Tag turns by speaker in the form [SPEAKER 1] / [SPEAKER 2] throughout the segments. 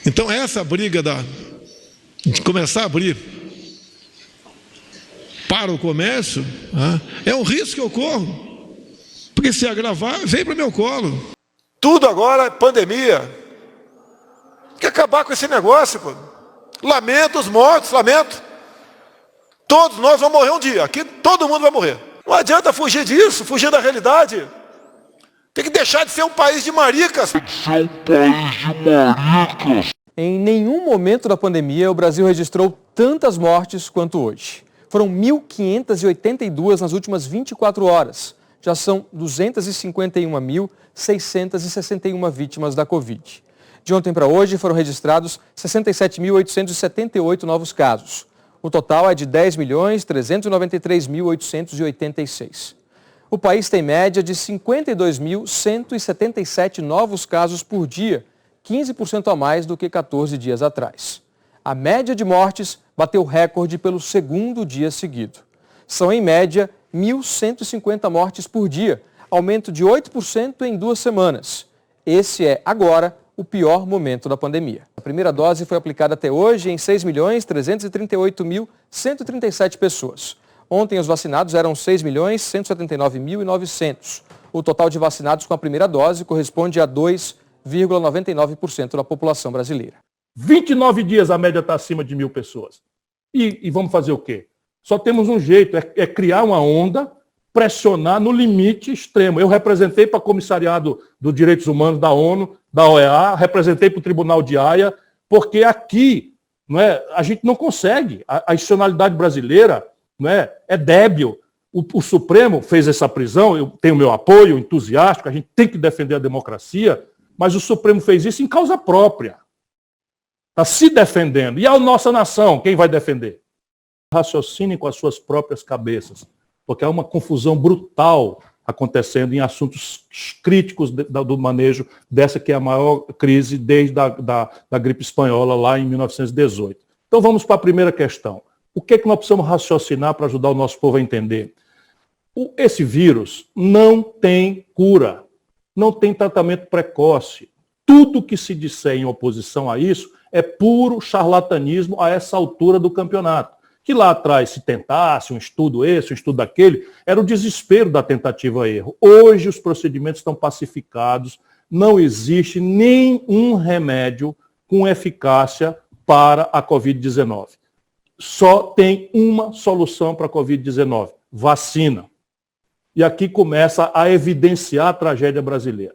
[SPEAKER 1] Então essa briga de começar a abrir para o comércio, é um risco que eu corro, porque se agravar, vem para o meu colo.
[SPEAKER 2] Tudo agora é pandemia. Tem que acabar com esse negócio, pô. Lamento os mortos, lamento. Todos nós vamos morrer um dia, aqui todo mundo vai morrer. Não adianta fugir disso, fugir da realidade. Tem que deixar de ser um país de maricas.
[SPEAKER 3] Em nenhum momento da pandemia, o Brasil registrou tantas mortes quanto hoje. Foram 1.582 nas últimas 24 horas. Já são 251.661 vítimas da Covid. De ontem para hoje foram registrados 67.878 novos casos. O total é de 10.393.886. O país tem média de 52.177 novos casos por dia, 15% a mais do que 14 dias atrás. A média de mortes bateu recorde pelo segundo dia seguido. São, em média, 1.150 mortes por dia, aumento de 8% em 2 semanas. Esse é, agora, o pior momento da pandemia. A primeira dose foi aplicada até hoje em 6.338.137 pessoas. Ontem, os vacinados eram 6.179.900. O total de vacinados com a primeira dose corresponde a 2,99% da população brasileira.
[SPEAKER 4] 29 dias a média está acima de 1.000 pessoas. E vamos fazer o quê? Só temos um jeito, é criar uma onda, pressionar no limite extremo. Eu representei para o Comissariado dos Direitos Humanos da ONU, da OEA, representei para o Tribunal de Haia, porque aqui a gente não consegue. A institucionalidade brasileira é débil. O Supremo fez essa prisão, eu tenho meu apoio entusiástico, a gente tem que defender a democracia, mas o Supremo fez isso em causa própria. Está se defendendo. E a nossa nação, quem vai defender? Raciocinem com as suas próprias cabeças, porque há uma confusão brutal acontecendo em assuntos críticos do manejo dessa que é a maior crise desde da gripe espanhola lá em 1918. Então vamos para a primeira questão. O que é que nós precisamos raciocinar para ajudar o nosso povo a entender? Esse vírus não tem cura, não tem tratamento precoce. Tudo que se disser em oposição a isso é puro charlatanismo a essa altura do campeonato. Que lá atrás se tentasse um estudo esse, um estudo aquele, era o desespero da tentativa erro. Hoje os procedimentos estão pacificados, não existe nenhum remédio com eficácia para a Covid-19. Só tem uma solução para a Covid-19, vacina. E aqui começa a evidenciar a tragédia brasileira.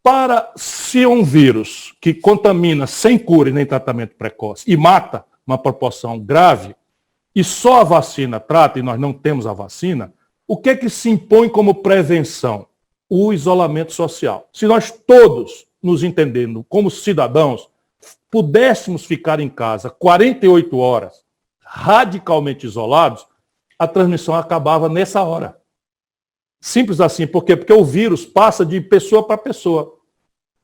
[SPEAKER 4] Para se um vírus que contamina sem cura e nem tratamento precoce e mata uma proporção grave, e só a vacina trata, e nós não temos a vacina, o que é que se impõe como prevenção? O isolamento social. Se nós todos nos entendendo como cidadãos, pudéssemos ficar em casa 48 horas, radicalmente isolados, a transmissão acabava nessa hora. Simples assim. Por quê? Porque o vírus passa de pessoa para pessoa.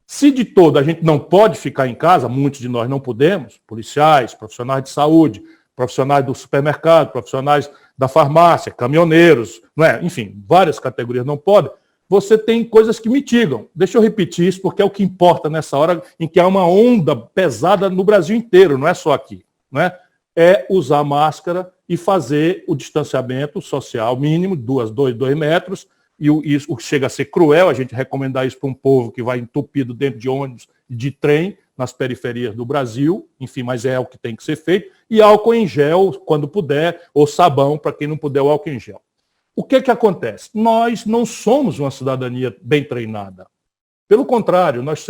[SPEAKER 4] Se de todo a gente não pode ficar em casa, muitos de nós não podemos, policiais, profissionais de saúde, profissionais do supermercado, profissionais da farmácia, caminhoneiros, enfim, várias categorias não podem, você tem coisas que mitigam. Deixa eu repetir isso, porque é o que importa nessa hora em que há uma onda pesada no Brasil inteiro, não é só aqui. É usar máscara e fazer o distanciamento social mínimo, 2 metros, e isso chega a ser cruel, a gente recomendar isso para um povo que vai entupido dentro de ônibus e de trem, nas periferias do Brasil, enfim, mas é o que tem que ser feito, e álcool em gel, quando puder, ou sabão, para quem não puder, o álcool em gel. O que acontece? Nós não somos uma cidadania bem treinada. Pelo contrário, nós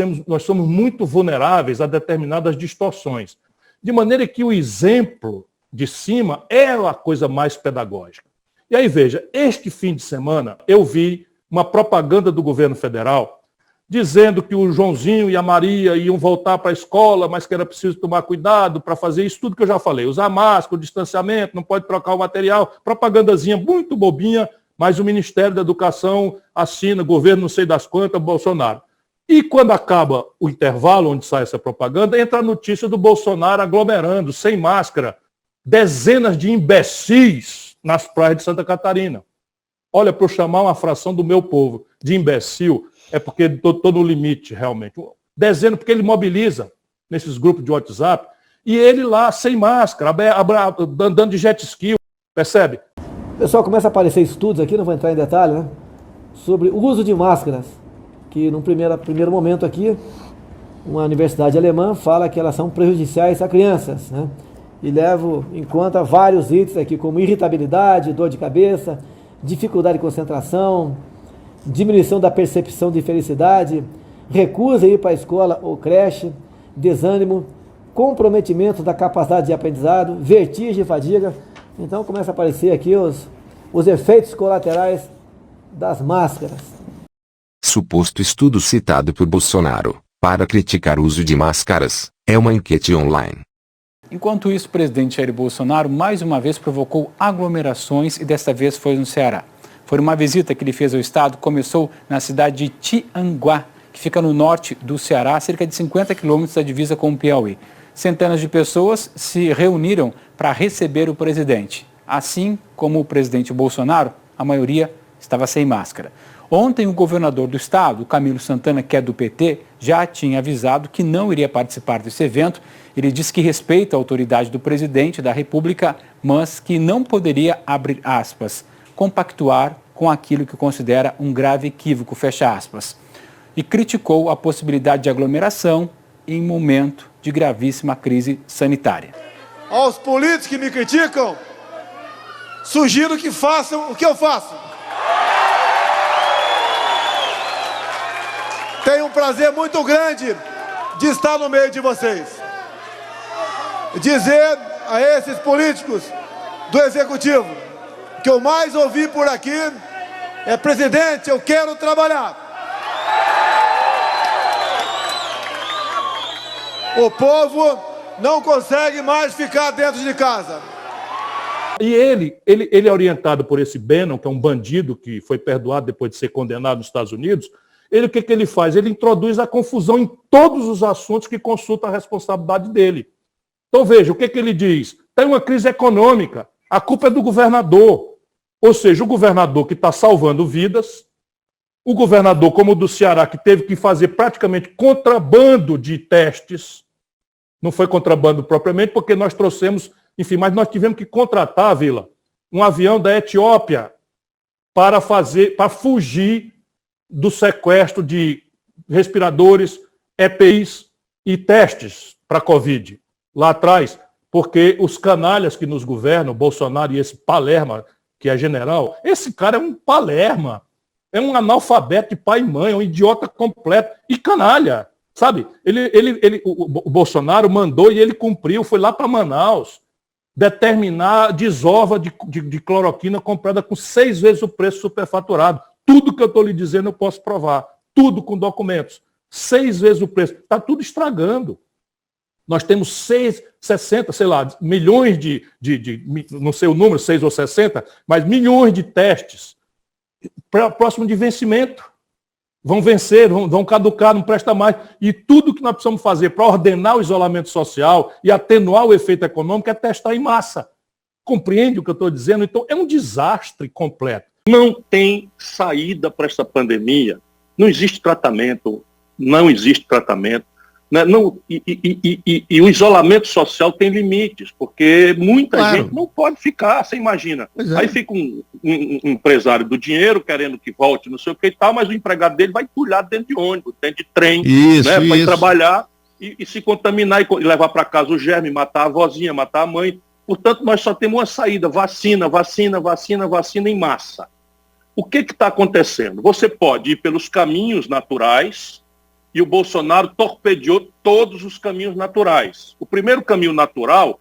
[SPEAKER 4] somos muito vulneráveis a determinadas distorções. De maneira que o exemplo de cima é a coisa mais pedagógica. E aí, veja, este fim de semana eu vi uma propaganda do governo federal dizendo que o Joãozinho e a Maria iam voltar para a escola, mas que era preciso tomar cuidado para fazer isso tudo que eu já falei. Usar máscara, o distanciamento, não pode trocar o material. Propagandazinha muito bobinha, mas o Ministério da Educação assina, governo não sei das quantas, Bolsonaro. E quando acaba o intervalo onde sai essa propaganda, entra a notícia do Bolsonaro aglomerando, sem máscara, dezenas de imbecis nas praias de Santa Catarina. Olha, para eu chamar uma fração do meu povo de imbecil, é porque estou no limite, realmente. Dezenas, porque ele mobiliza. nesses grupos de WhatsApp, e ele lá sem máscara, andando de jet ski, percebe?
[SPEAKER 5] Pessoal, começa a aparecer estudos aqui, não vou entrar em detalhe, né? Sobre o uso de máscaras, que num primeiro momento aqui, uma universidade alemã fala que elas são prejudiciais a crianças, né? E levo em conta vários itens aqui, como irritabilidade, dor de cabeça, dificuldade de concentração, diminuição da percepção de felicidade, recusa ir para a escola ou creche, desânimo, comprometimento da capacidade de aprendizado, vertigem e fadiga. Então começa a aparecer aqui os efeitos colaterais das máscaras.
[SPEAKER 6] Suposto estudo citado por Bolsonaro para criticar o uso de máscaras é uma enquete online.
[SPEAKER 7] Enquanto isso, o presidente Jair Bolsonaro mais uma vez provocou aglomerações e desta vez foi no Ceará. Foi uma visita que ele fez ao estado, começou na cidade de Tianguá, que fica no norte do Ceará, a cerca de 50 quilômetros da divisa com o Piauí. Centenas de pessoas se reuniram para receber o presidente. Assim como o presidente Bolsonaro, a maioria estava sem máscara. Ontem, o governador do estado, Camilo Santana, que é do PT, já tinha avisado que não iria participar desse evento. Ele disse que respeita a autoridade do presidente da República, mas que não poderia, abrir aspas, compactuar com aquilo que considera um grave equívoco, fecha aspas. E criticou a possibilidade de aglomeração em momento de gravíssima crise sanitária.
[SPEAKER 2] Aos políticos que me criticam, sugiro que façam o que eu faço. Tenho um prazer muito grande de estar no meio de vocês. Dizer a esses políticos do Executivo que eu mais ouvi por aqui é: presidente, eu quero trabalhar. O povo não consegue mais ficar dentro de casa.
[SPEAKER 4] E ele é orientado por esse Bannon, que é um bandido que foi perdoado depois de ser condenado nos Estados Unidos. O que ele faz? Ele introduz a confusão em todos os assuntos que consulta a responsabilidade dele. Então veja, o que ele diz? Tem uma crise econômica, a culpa é do governador. Ou seja, o governador que está salvando vidas, o governador como o do Ceará, que teve que fazer praticamente contrabando de testes, não foi contrabando propriamente, porque nós trouxemos, enfim, mas nós tivemos que contratar, Vila, um avião da Etiópia para fugir do sequestro de respiradores, EPIs e testes para Covid lá atrás, porque os canalhas que nos governam, Bolsonaro e esse Palerma, que é general, esse cara é um Palerma, é um analfabeto de pai e mãe, é um idiota completo e canalha, sabe? O Bolsonaro mandou e ele cumpriu, foi lá para Manaus determinar a desova de cloroquina comprada com 6 vezes o preço superfaturado. Tudo que eu estou lhe dizendo eu posso provar. Tudo com documentos. 6 vezes o preço. Está tudo estragando. Nós temos 60, sei lá, milhões não sei o número, 6 ou 60, mas milhões de testes próximo de vencimento. Vão vencer, vão caducar, não presta mais. E tudo que nós precisamos fazer para ordenar o isolamento social e atenuar o efeito econômico é testar em massa. Compreende o que eu estou dizendo? Então, é um desastre completo.
[SPEAKER 8] Não tem saída para essa pandemia. Não existe tratamento. Né? E o isolamento social tem limites, porque muita gente não pode ficar, você imagina. Aí fica um empresário do dinheiro querendo que volte, não sei o que e tal, mas o empregado dele vai pulhar dentro de ônibus, dentro de trem, para ir trabalhar e se contaminar e levar para casa o germe, matar a vozinha, matar a mãe. Portanto, nós só temos uma saída: vacina em massa. O que está acontecendo? Você pode ir pelos caminhos naturais, e o Bolsonaro torpedeou todos os caminhos naturais. O primeiro caminho natural,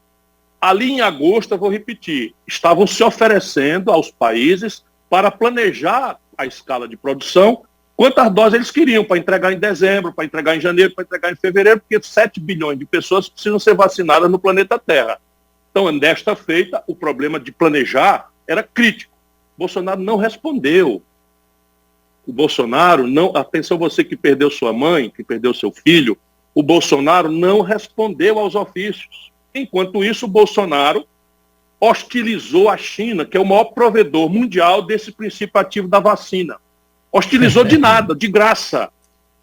[SPEAKER 8] ali em agosto, eu vou repetir, estavam se oferecendo aos países para planejar a escala de produção, quantas doses eles queriam, para entregar em dezembro, para entregar em janeiro, para entregar em fevereiro, porque 7 bilhões de pessoas precisam ser vacinadas no planeta Terra. Então, desta feita, o problema de planejar era crítico. Bolsonaro não respondeu. O Bolsonaro não... Atenção, você que perdeu sua mãe, que perdeu seu filho, o Bolsonaro não respondeu aos ofícios. Enquanto isso, o Bolsonaro hostilizou a China, que é o maior provedor mundial desse princípio ativo da vacina. Hostilizou de nada, de graça.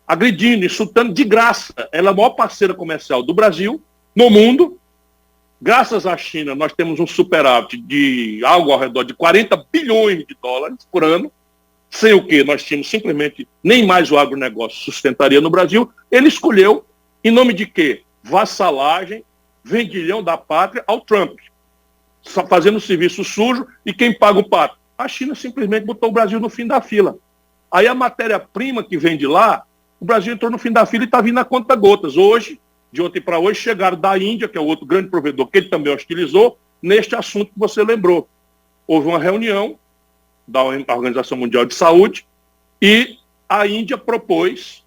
[SPEAKER 8] agredindo, insultando de graça. Ela é a maior parceira comercial do Brasil no mundo. Graças à China, nós temos um superávit de algo ao redor de 40 bilhões de dólares por ano, sem o que nós tínhamos simplesmente nem mais o agronegócio sustentaria no Brasil. Ele escolheu, em nome de quê? Vassalagem, vendilhão da pátria ao Trump, só fazendo serviço sujo, e quem paga o pato? A China simplesmente botou o Brasil no fim da fila. Aí a matéria-prima que vem de lá, o Brasil entrou no fim da fila e está vindo a conta-gotas. Hoje, de ontem para hoje, chegaram da Índia, que é o outro grande provedor, que ele também hostilizou, neste assunto que você lembrou. Houve uma reunião da Organização Mundial de Saúde e a Índia propôs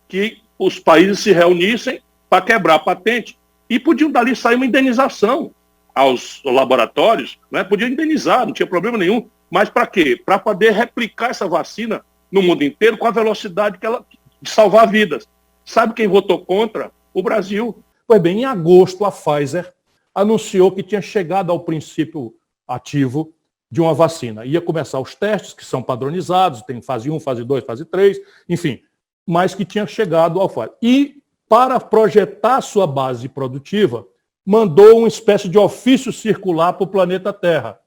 [SPEAKER 8] que os países se reunissem para quebrar a patente e podiam dali sair uma indenização aos laboratórios, né? Podiam indenizar, não tinha problema nenhum, mas para quê? Para poder replicar essa vacina no mundo inteiro com a velocidade que ela de salvar vidas. Sabe quem votou contra? O Brasil.
[SPEAKER 4] Pois bem, em agosto a Pfizer anunciou que tinha chegado ao princípio ativo de uma vacina. Ia começar os testes, que são padronizados, tem fase 1, fase 2, fase 3, enfim, mas que tinha chegado ao Pfizer. E, para projetar sua base produtiva, mandou uma espécie de ofício circular para o planeta Terra,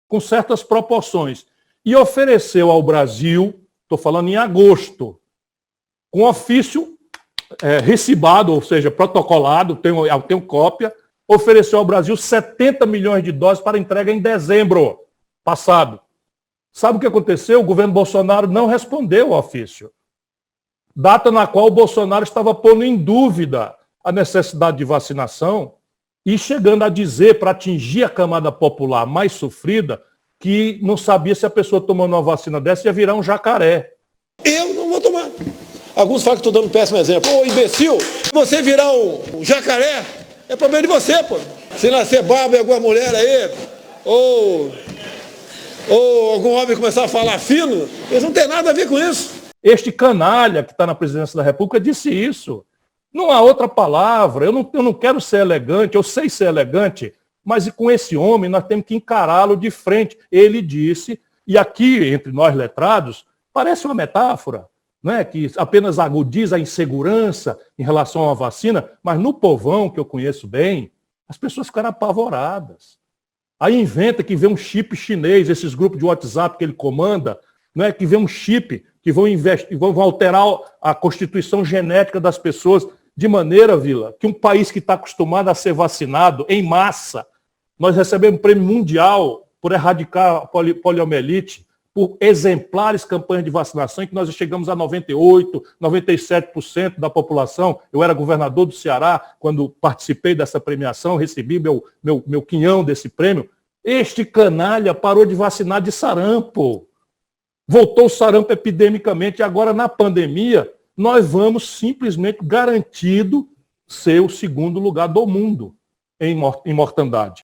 [SPEAKER 4] com certas proporções, e ofereceu ao Brasil, estou falando em agosto, com ofício recibado, ou seja, protocolado, tenho cópia, ofereceu ao Brasil 70 milhões de doses para entrega em dezembro passado. Sabe o que aconteceu? O governo Bolsonaro não respondeu ao ofício. Data na qual o Bolsonaro estava pondo em dúvida a necessidade de vacinação e chegando a dizer, para atingir a camada popular mais sofrida, que não sabia se a pessoa tomando uma vacina dessa ia virar um jacaré.
[SPEAKER 2] Eu não vou tomar. Alguns falam que estou dando um péssimo exemplo. Ô, imbecil, se você virar um jacaré, é problema de você, pô. Se nascer barba em alguma mulher aí, ou algum homem começar a falar fino, eles não têm nada a ver com isso.
[SPEAKER 4] Este canalha que está na presidência da República disse isso. Não há outra palavra. Eu não quero ser elegante, eu sei ser elegante, mas com esse homem nós temos que encará-lo de frente. Ele disse, e aqui, entre nós letrados, parece uma metáfora, né, que apenas agudiza a insegurança em relação à vacina, mas no povão, que eu conheço bem, as pessoas ficaram apavoradas. Aí inventa que vê um chip chinês, esses grupos de WhatsApp que ele comanda, né, que vê um chip que vão alterar a constituição genética das pessoas, de maneira, Vila, que um país que está acostumado a ser vacinado em massa, nós recebemos prêmio mundial por erradicar a poliomielite, por exemplares campanhas de vacinação, em que nós chegamos a 98%, 97% da população. Eu era governador do Ceará, quando participei dessa premiação, recebi meu quinhão desse prêmio. Este canalha parou de vacinar de sarampo. Voltou o sarampo epidemicamente, e agora na pandemia, nós vamos simplesmente garantido ser o segundo lugar do mundo em mortandade.